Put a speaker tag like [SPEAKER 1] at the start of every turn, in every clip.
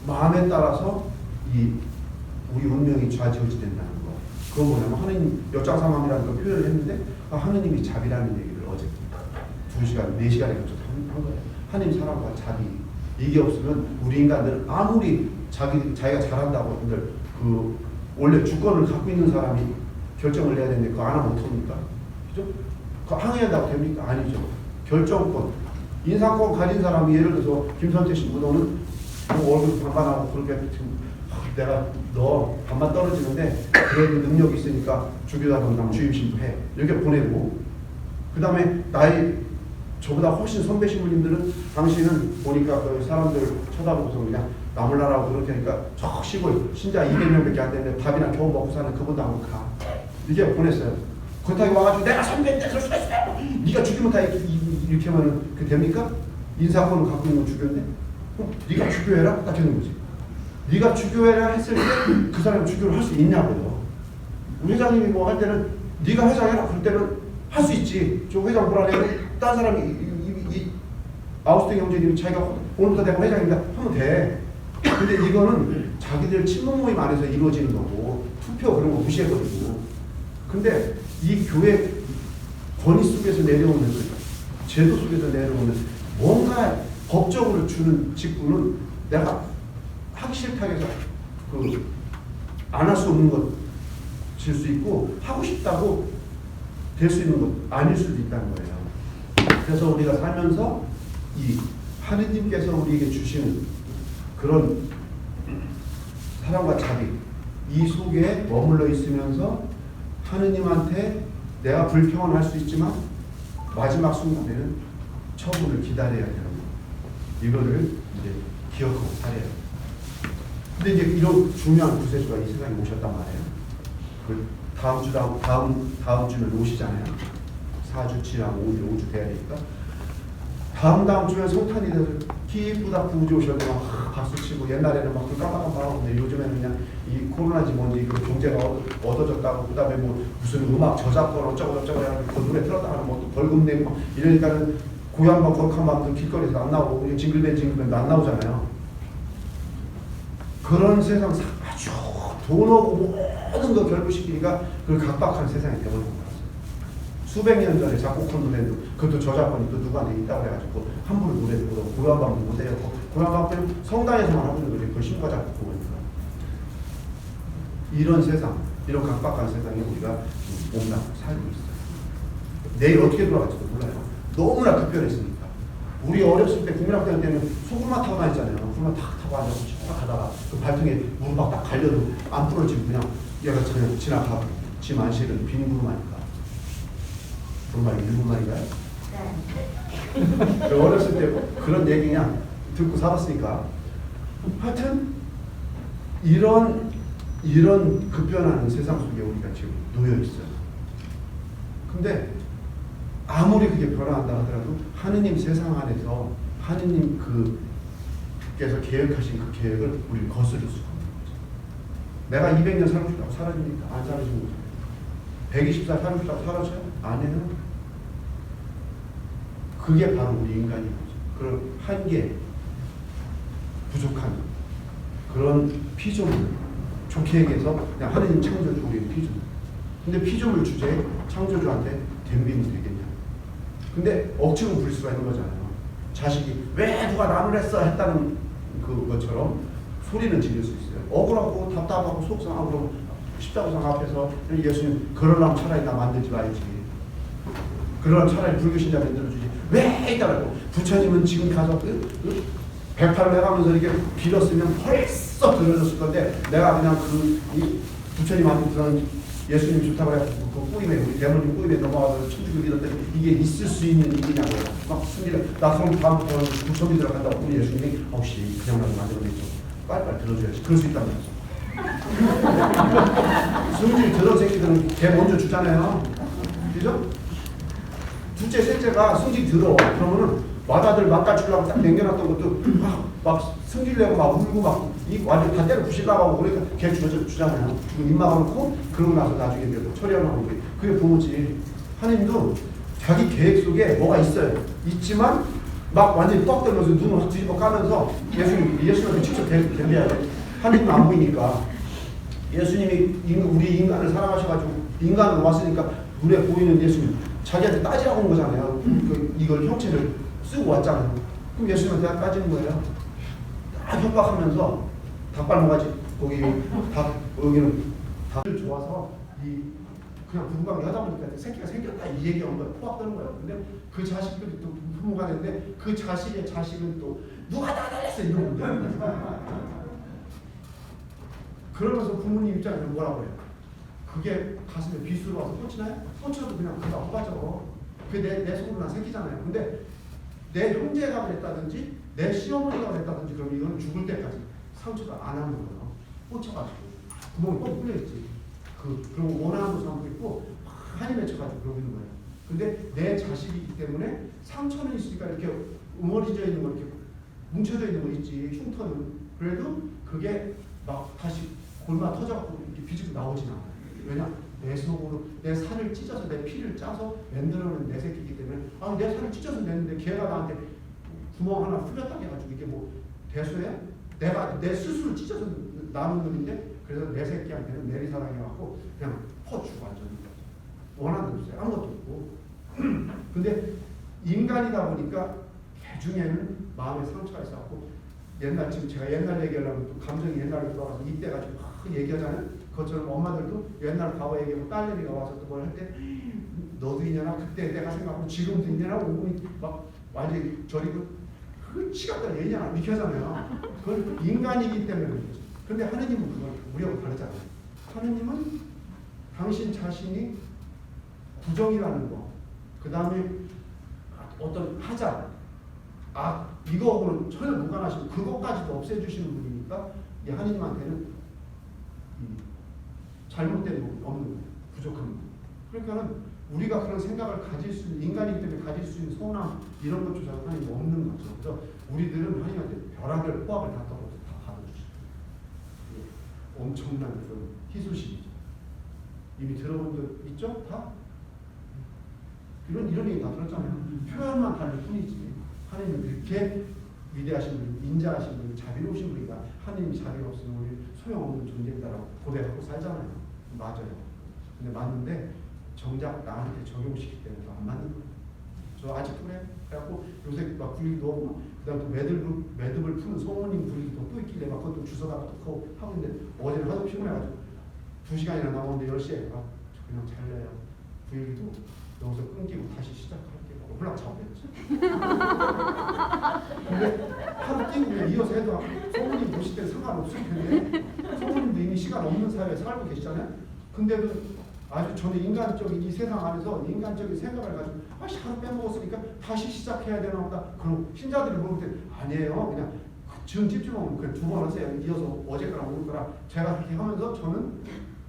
[SPEAKER 1] 마음에 따라서 우리 운명이 좌지우지 된다는 거. 그건 뭐냐면 하느님 역장삼함이라는 걸 표현을 했는데 하느님이 자비라는 얘기를 어제 2시간, 4시간에 걸쳐서 한 거예요. 하느님 사랑과 자비. 이게 없으면 우리 인간들은 아무리 자기가 잘한다고 한들 원래 주권을 갖고 있는 사람이 결정을 내야 되는데 그거 안 하면 어떡합니까? 그죠? 그거 항의한다고 됩니까? 아니죠. 결정권. 인사권 가진 사람이 예를 들어서 김선태 씨 무도는 얼굴 반반하고 그렇게 지금 내가 너 반반 떨어지는데 그래도 능력이 있으니까 주교다 건당 주임신부 해. 이렇게 보내고 그 다음에 저보다 훨씬 선배 신부님들은 당신은 보니까 그 사람들 쳐다보고서 그냥 나물라라고 그렇게 하니까 저 시골 신자 200명밖에 안 되는데 밥이나 겨우 먹고 사는 그분도 한번 가. 이게 보냈어요. 그렇다고 와가지고 내가 선배인데 그럴 수가 있어. 네가 죽이면 다 이렇게 하면 그 됩니까? 인사권을 갖고 있는 건 주교인데 네가 주교해라? 딱 되는 거지. 네가 주교해라 했을 때 그 사람이 주교를 할 수 있냐고요. 우리 회장님이 뭐 할 때는 네가 회장해라 그럴 때는 할 수 있지. 저 회장 불안해요. 딴 사람이 아우스팅 형제님이 자기가 오늘부터 내가 회장입니다 하면 돼. 근데 이거는 자기들 친목 모임 안에서 이루어지는 거고 투표 그런 거 무시해버리고. 근데 이 교회 권위 속에서 내려오는 제도 속에서 내려오는 뭔가 법적으로 주는 직분은 내가 하기 싫다고 해서 안 할 수 없는 것 질 수 있고 하고 싶다고 될 수 있는 것 아닐 수도 있다는 거예요. 그래서 우리가 살면서 이 하느님께서 우리에게 주시는 그런 사랑과 자비 이 속에 머물러 있으면서 하느님한테 내가 불평은 할 수 있지만 마지막 순간에는 처분을 기다려야 되는 거. 이거를 이제 기억하고 살아야 돼요. 근데 이제 이런 중요한 구세주가 이 세상에 오셨단 말이에요. 다음 주면 오시잖아요. 4주 지나고 5주 돼야 되니까. 다음 주면 성탄이 돼서 기쁘다 부부지 오셨는데 막 박수치고 옛날에는 막 깜빡깜빡하고 근데 요즘에는 그냥 이 코로나지 뭔지 그 경제가 얻어졌다고 그 다음에 뭐 무슨 음악 저작권 어쩌고 해가지고 그 노래 틀었다가 뭐 벌금 내고 이러니까는 고향만 거룩한 마음도 길거리에서 안 나오고 징글벨도 안 나오잖아요. 그런 세상 아주 돈 오고 모든 거 결부시키니까 그 각박한 세상이 되어버린 거예요. 수백 년 전에 작곡한 노래도 그것도 저작권이 또 누구한테 있다고 해가지고 함부로 노래도 그러고 고향방도 못해요. 고향방은 성당에서만 하고 있는 거지 그걸 신과 작곡하고 있는 거예요. 이런 세상, 이런 각박한 세상에 우리가 몸담고 살고 있어요. 내일 어떻게 돌아갈지도 몰라요. 너무나 급변했으니까. 우리 어렸을 때 국민학교 때는 소금만 타고 다녔잖아요. 소금만 탁 타고 앉아서 쭉 가다가 그 발등에 무릎 딱 갈려도 안 부러지고 그냥 얘가 그냥 지나가고 지 만실은 빈구름하니까. 그런 말이 일본 말인가요? 네. 어렸을 때 그런 얘기 그냥 듣고 살았으니까. 하여튼 이런 급변하는 세상 속에 우리가 지금 놓여 있어요. 근데 아무리 그게 변화한다 하더라도 하느님 세상 안에서 하느님 그께서 계획하신 그 계획을 우리 거스를 수가 없는 거죠. 내가 200년 살고 싶다고 사라집니까? 안 사라지는 거죠. 120살 살고 싶다고 사라져요? 아니에요. 그게 바로 우리 인간인 거죠. 그런 한계, 부족한 그런 피조물, 좋게 얘기해서 그냥 하느님 창조주 우리는 피조물. 근데 피조물 주제에 창조주한테 덤비면 되겠냐? 근데 억지로 부릴 수가 있는 거잖아요. 자식이 왜 누가 나를 했어 했다는 그것처럼 소리는 지를 수 있어요. 억울하고 답답하고 속상하고 십자가상 앞에서 예수님 그러려면 차라리 나 만들지 말지. 그러려면 차라리 불교 신자 만들어주지. 왜 있다고 부처님은 지금 가서 108을 해가면서 이렇게 빌었으면 벌써 들어졌을 건데 내가 그냥 이 부처님한테 그런 예수님 좋다고 해가지고 그 꾸임에 우리 대모님 꾸임에 넘어가서 천주교 믿었더니 이게 있을 수 있는 일이냐고요. 막 승리를 나 그럼 다음부터 부처 믿으러 간다고 우리 예수님이 혹시 그냥 나도 만들어냈죠. 빨리빨리 들어줘야지. 그럴 수 있다는 거죠. 승질 들어 새끼들은 개 먼저 주잖아요. 그죠? 둘째, 셋째가 승질 들어. 그러면은 와다들 막가주려고 딱 남겨놨던 것도 막 승질내고 막 울고 막 완전 다 때려 부시려고 하고 그러니까 걔 주잖아요. 주고 입 막아놓고 그러고 나서 나중에 처리하려고 그게 부모지. 하느님도 자기 계획 속에 뭐가 있어요. 있지만 막 완전히 떡 들면서 눈을 확 뒤집어 까면서 예수님한테 직접 덤벼야 돼. 하느님은 안 보이니까. 예수님이 우리 인간을 사랑하셔가지고 인간으로 왔으니까 눈에 보이는 예수님 자기한테 따지라고 온 거잖아요. 이걸 형체를 쓰고 왔잖아요. 그럼 예수님한테 따지는 거예요. 딱 협박하면서 닭발모가지 여기는 닭을 좋아서 그냥 부부관계 하다 보니까 새끼가 생겼다 이 얘기가 온 거예요. 포악 뜨는 거예요. 근데 그 자식들이 또 부모가 됐는데 그 자식의 자식은 또 누가 나 달랬어 이러는 거예요. 그러면서 부모님 입장에서 뭐라고 해요? 그게 가슴에 비수로 와서 꽂히나요? 꽂혀도 그냥 그가 허가져. 그게 내 속으로 난 새끼잖아요. 근데 내 형제가 그랬다든지 내 시어머니가 그랬다든지 그러면 이건 죽을 때까지 상처가 안 하는 거예요. 꽂혀가지고 구멍이 뻥 뚫려있지. 그리고 원하는 사람도 있고 한이 맺혀가지고 그러고 있는 거예요. 근데 내 자식이기 때문에 상처는 있으니까 이렇게 응어리져 있는 거 이렇게 뭉쳐져 있는 거 있지. 흉터는. 그래도 그게 막 다시 골마 터져갖고 이렇게 비집고 나오진 않아요. 왜냐? 내 속으로 내 살을 찢어서 내 피를 짜서 만들어낸 내 새끼이기 때문에 내 살을 찢어서 냈는데 걔가 나한테 구멍 하나 풀렸다 해가지고 이게 뭐 대수야? 내가 내 스스로 찢어서 나눈 놈인데 그래서 내 새끼한테는 내리사랑해갖고 그냥 퍼주고 완전히 원하는 게 없어요. 아무것도 없고. 근데 인간이다 보니까 개 중에는 마음에 상처가 있어갖고 지금 제가 옛날 얘기하려면 또 감정이 옛날로 돌아가서 이때 가지고 막 얘기하잖아요. 그것처럼 엄마들도 옛날 과거 얘기하고 딸내미가 와서 또 뭘 할 때 너도 있냐나 그때 내가 생각하고 지금도 있냐나 오분이 막 완전히 저리고 그 시간대로 얘기하나 이렇게 하잖아요. 그건 인간이기 때문에 그런 거죠. 근데 하느님은 그걸 우리하고 다르잖아요. 하느님은 당신 자신이 부정이라는 거, 그 다음에 어떤 하자, 이거하고는 전혀 무관하시고 그것까지도 없애주시는 분이니까 이 하느님한테는 잘못된 부분이 없는 거예요. 부족한 부분. 그러니까는 우리가 그런 생각을 가질 수 있는, 인간이기 때문에 가질 수 있는 서운함 이런 것조차 하나님 없는 거죠. 그래서 우리들은 하나님한테 벼락을 포악을 다 떨어져 다 받아주시죠. 엄청난 그런 희소식이죠. 이미 들어본 적 있죠? 다? 이런 얘기 다 들었잖아요. 표현만 다를 뿐이지. 하나님은 이렇게 위대하신 분, 인자하신 분, 자비로우신 분이다. 하나님이 자비롭으면 우리 소용없는 존재다라고 고백하고 살잖아요. 맞아요. 근데 맞는데 정작 나한테 적용시키기 때문에 안 맞는 거예요. 저 아직도 그래. 그래갖고 요새 막 분위기도 그다음 또 매듭을 푸는 소모님 분위기도 또 있길래 막 그것도 주워다가 또 하고 있는데 어제는 하도 피곤해가지고 2시간이나 남았는데 10시에 그냥 잘래요. 분위기도 여기서 끊기고 다시 시작할게요. 홀랑 잡겠지. 근데 하루 뛰고 그냥 이어서 해도 소모님 보실 때는 상관없을 텐데 소모님도 이미 시간 없는 사회에 살고 계시잖아요. 근데도 아주 저는 인간적인 이 세상 안에서 인간적인 생각을 가지고 하루 빼먹었으니까 다시 시작해야 되나 보다. 그럼 신자들이 물을 때 아니에요. 그냥 지금 집중하면 그냥 2번 하세요. 이어서 어제 거랑 오늘 거랑 제가 그렇게 하면서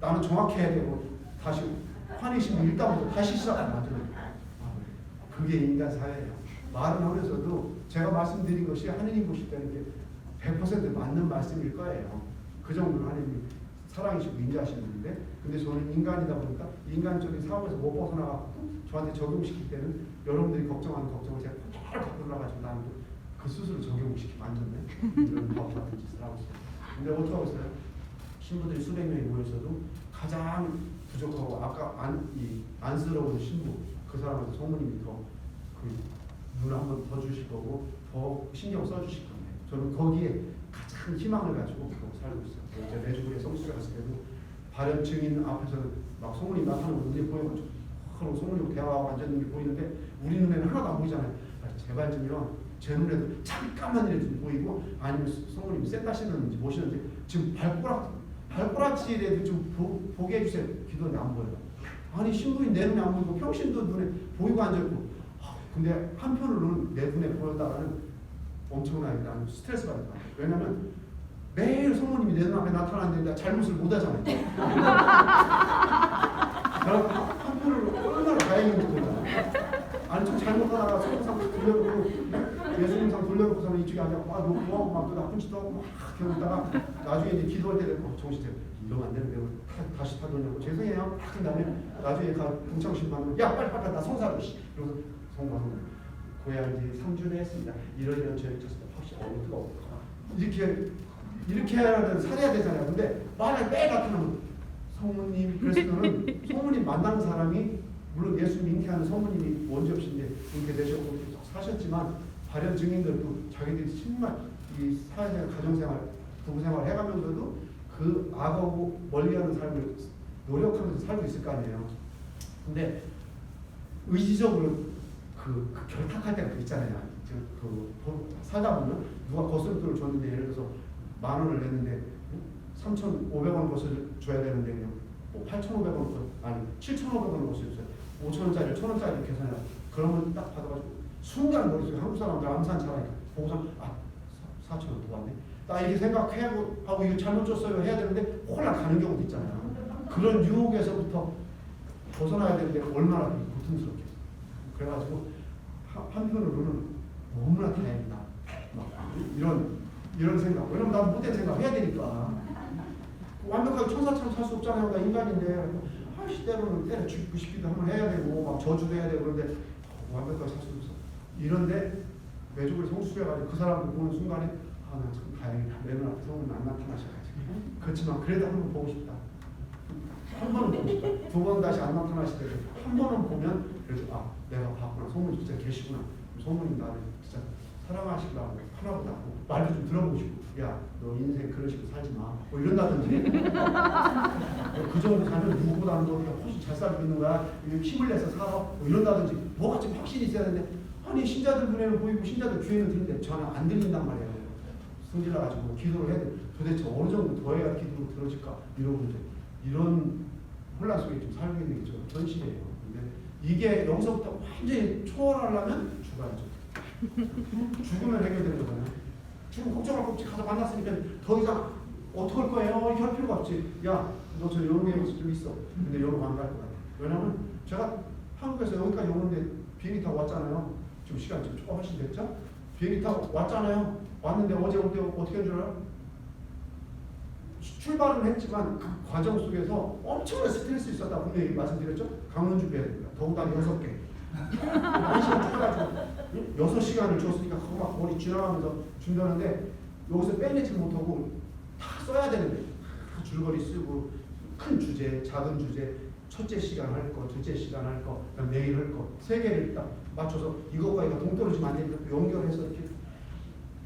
[SPEAKER 1] 나는 정확해야 되고 다시 환희심을 일단부터 다시 시작하면 안 돼요. 그게 인간 사회예요. 말은 하면서도 제가 말씀드린 것이 하느님 보실 때는 이게 100% 맞는 말씀일 거예요. 그 정도로 하느님이 사랑이시고 인자하신 분인데, 근데 저는 인간이다 보니까 인간적인 사고에서 못 벗어나가고 저한테 적용시킬 때는 여러분들이 걱정하는 걱정을 제가 잘 갖고 올라가지고 나는 그 스스로 적용시키면 안 좋네. 이런 법 같은 짓을 하고 있어요. 근데 어떻게 하고 있어요? 신부들이 수백 명이 모여서도 가장 부족하고 아까 안쓰러운 신부 그 사람한테 소모님이 눈을 한번 더 주실 거고 더 신경 써주실 건데 저는 거기에 가장 희망을 가지고 살고 있어요. 제가 매주부에 성수에 갔을 때도 발현 증인 앞에서는 막 소모님 나타나는 눈에 보여가지고 소모님 대화하고 앉아있는 게 보이는데 우리 눈에는 하나도 안 보이잖아요. 제발 좀요 제 눈에도 잠깐만이라도 좀 보이고 아니면 소모님이 셋 다시는지 모시는지 지금 발꼬락지라도 좀 보게 해주세요. 기도는 안 보여요. 아니 신부인 내 눈에 안 보이고 평신도 눈에 보이고 앉아있고 근데 한편으로는 내 눈에 보였다가는 엄청나게 나는 스트레스 받는 거야. 왜냐면 매일 성모님이 내 눈앞에 나타나는데 잘못을 못 하잖아요. 한편으로 얼마나 다행인지 몰라. 아니 좀 잘못하다가 성상 돌려놓고 예수님상 돌려놓고서는 이쪽에 앉아서 너 뭐하고 막 또 나쁜 짓도 하고 막 겨우다가 나중에 이제 기도할 때 되고 정신 차려 이러면 안 되는데 다시 타돌려고 죄송해요. 한 다음에 나중에 동창신 받으면 야 빨리 나 성사로 씨. 그래서 성가서 고양지 3주를 했습니다. 이런 저희 쳤을 때 혹시 뜨거워. 이렇게 살아야 되잖아요. 근데 만약에 빼 같으면 성모님 그랬으면은 성모님 만나는 사람이 물론 예수 잉태하는 성모님이 원죄 없이 이제 잉태되셨고 사셨지만 발현 증인들도 자기들이 정말 이 사회생활, 가정생활, 부부생활 해가면서도 그 악하고 멀리하는 삶을 노력하면서 살고 있을 거 아니에요. 근데 의지적으로 그 결탁할 때가 있잖아요. 살다 보면 누가 거스름돈을 줬는데 예를 들어서 10,000원을 냈는데 3,500원 것을 줘야 되는데 그냥 8,500원 아니 7,500원 것을 줘요. 5,000원짜리 1,000원짜리 계산해요. 그러면 딱 받아가지고 순간 머릿속에 한국 사람들 암산차라니까 보고서 4,000원 더 왔네. 나 이렇게 생각하고 이거 잘못 줬어요 해야 되는데 홀랑 가는 경우도 있잖아요. 그런 유혹에서부터 벗어나야 되는데 얼마나 고통스럽겠어요. 그래가지고 한편으로는 너무나 다행이다. 이런 생각. 왜냐면 나도 못된 생각 해야 되니까. 완벽하게 천사처럼 살 수 없잖아요. 나 인간인데. 때로는 죽고 싶기도 한번 해야 되고, 막 저주도 해야 되고, 그런데 완벽하게 살 수 없어. 이런데 매족을 성숙해가지고 그 사람을 보는 순간에 나 참 다행이다. 내 눈앞에 성은 안 나타나셔가지고. 그렇지만 그래도 한번 보고 싶다. 한 번은 보고 싶다. 2번 다시 안 나타나실 때도 한 번은 보면 그래도 내가 봤구나. 성모님 진짜 계시구나. 성모님 나를 진짜 사랑하시려고 하나보다 말도 좀 들어보고 싶고 야 너 인생 그런 식으로 살지 마. 뭐 이런다든지 그 정도 살면 누구보다 너 훨씬 잘 살고 있는 거야. 힘을 내서 살아. 뭐 이런다든지 뭐가 좀 확신이 있어야 되는데 아니 신자들 눈에는 보이고 신자들 귀에는 들리는데 저는 안 들린단 말이에요. 성질나 가지고 기도를 해도 도대체 어느 정도 더 해야 기도로 들어질까 이런 문제. 이런 혼란 속에 좀 살고 있는 게 좀 현실이에요. 근데 이게 여기서부터 완전히 초월하려면 죽어야죠. 죽으면 해결되는 거잖아요. 지금 걱정할 거 없지. 가서 만났으니까 더 이상 어떻게 할 거예요? 이렇게 할 필요가 없지. 야, 너 저 영웅의 모습 좀 있어. 근데 영웅 안 갈 것 같아. 왜냐면 제가 한국에서 여기까지 오는데 비행기 타고 왔잖아요. 지금 시간 좀 조금 훨씬 됐죠? 비행기 타고 왔잖아요. 왔는데 어제 올 때 어떻게 한 줄 알아요? 출발은 했지만 그 과정 속에서 엄청난 스트레스 있었다 분명히 말씀드렸죠? 강원 준비해야 됩니다. 더군다나 6개. 1시간 쫓아가지고 6시간을 줬으니까 그거 막 머리 지나가면서 준다는데 여기서 빼내지 못하고 다 써야 되는데 줄거리 쓰고 큰 주제, 작은 주제, 첫째 시간 할 거, 둘째 시간 할 거, 그다음 내일 할 거, 3개를 딱 맞춰서 이것과 이거 동떨어지면 안 되니까 연결해서 이렇게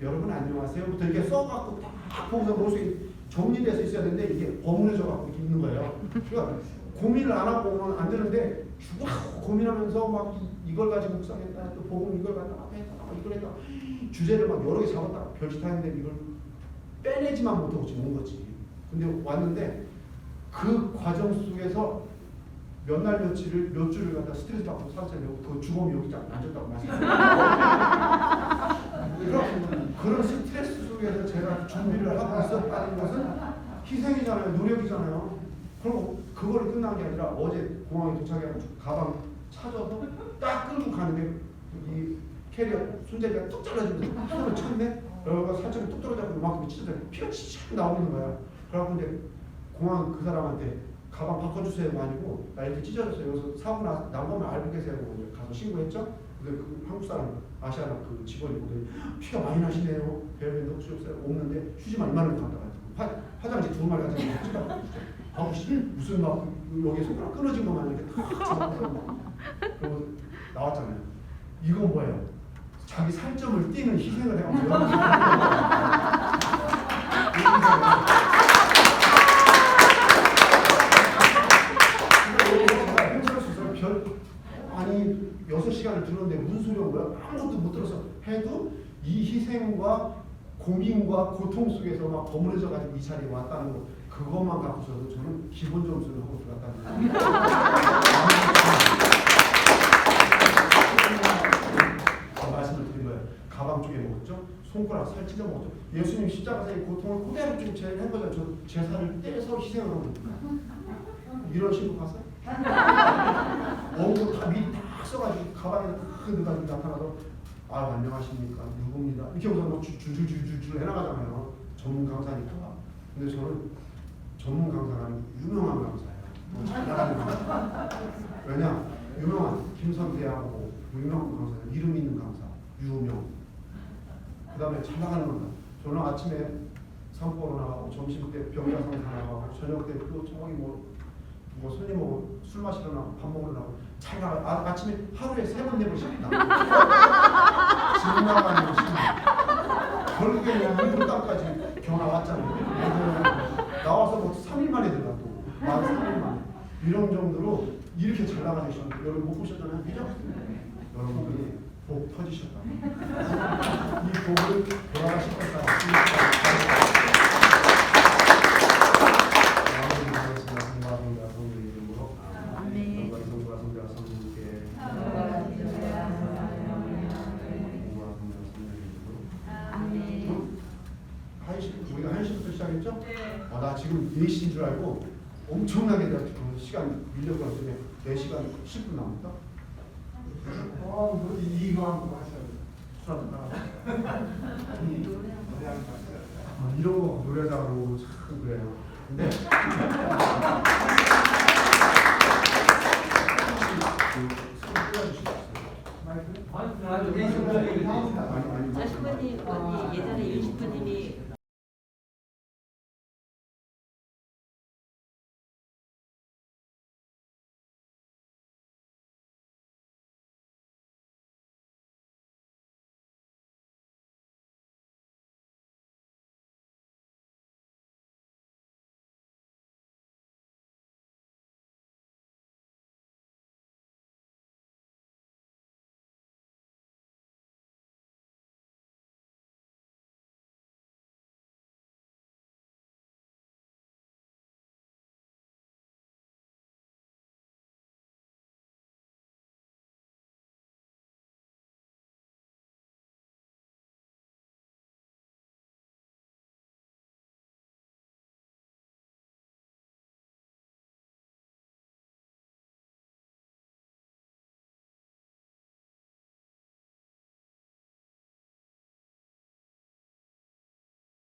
[SPEAKER 1] 여러분 안녕하세요부터 이렇게 써갖고 딱 보고서 머릿속에 정리돼서 있어야 되는데 이게 버무려져갖고 이렇게 있는 거예요. 그러니까 고민을 안 하고 오면 안 되는데 죽으라고 고민하면서 막 이걸 가지고 묵상했다 또 복음 이걸 갖다가 했다 이걸 했다 주제를 막 여러 개 잡았다가 별짓하는데 이걸 빼내지만 못하고 지금 온 거지. 근데 왔는데 그 과정 속에서 몇 날 며칠을 몇 주를 갖다 스트레스 받고 살았잖아요. 그 주범이 여기 앉았다고 말씀드렸어요. 그런 스트레스 속에서 제가 준비를 하고 있었다는 것은 희생이잖아요. 노력이잖아요. 그럼 그거를 끝난 게 아니라 어제 공항에 도착해가지고 가방 찾아서 딱 끌고 가는데 이 캐리어 손잡이가 뚝 잘라지면서 손을 쳤네. 여기가 살짝 뚝 떨어져서 이만큼 찢어져요. 피가 칙 나오는 거야. 그래갖고 근데 공항 그 사람한테 가방 바꿔주세요가 아니고 나 이렇게 찢어졌어요. 여기서 사고 난 거면 알고 계세요. 가서 신고했죠. 근데 그 한국 사람 아시아나 그 직원이 보더니 피가 많이 나시네요. 배변도 혹시 없는데 휴지만 이만한 거 갖다 가지고 화장지 2마리 가지고 무슨 막 여기 손가락 끊어진 것만 이렇게 탁 잡아서 그리고 나왔잖아요. 이건 뭐예요? 자기 살점을 띄는 희생을 해가지고 아니 6시간을 들었는데 무슨 소리야 뭐야? 아무것도 못 들어서 해도 이 희생과 고민과 고통 속에서 막 버무려져가지고 이 자리에 왔다는 거 그것만 갖고서도 저는 기본 점수를 하고 들어갔다는 말씀을 드린 거예요. 가방 쪽에 먹었죠? 손가락 살 찢어 먹었죠? 예수님 십자가에서의 고통을 그대로 좀 제한 거죠. 저 제 살을 떼서 희생을 하고 이런 식으로 봤어요? 얼굴 다 미리 다 써가지고 가방에 딱 넣어가지고 나타나서 안녕하십니까 누구입니다 이렇게 우선 막 줄줄줄줄 해나가잖아요. 전문 강사니까. 근데 저는 전문 강사가 아니고 유명한 강사예요. 잘 나가는 강사. 왜냐 유명한 김선대하고 유명한 강사 이름 있는 강사 유명. 그 다음에 잘 나가는 겁니다. 저는 아침에 산보러 나가고 점심 때 병야상 나가고 저녁 때 또 저기 뭐 손님하고 술 마시러 나가고 밥 먹으러 나가고 잘 나가. 아침에 하루에 3번 4번씩 나가고 집 나가는 거 심해. 결국에는 한국 땅까지 경화 왔잖아요. 나와서 뭐 3일 만에 들어가 또 만 3일 만에 이런 정도로 이렇게 잘 나가셨는데 여러분 못 보셨잖아요. 그죠? 여러분들이 복 터지셨다. 이 복을 돌아가실 것이다. 우리가 1시부터 시작했죠?
[SPEAKER 2] 네.
[SPEAKER 1] 나 지금 4시인 줄 알고 엄청나게 그 시간 밀려고 때문에 4시간 10분 남았다?
[SPEAKER 3] 이거 한번 하셔야
[SPEAKER 1] 술한잔 이런 거 노래 잘하고 참 그래요. 근데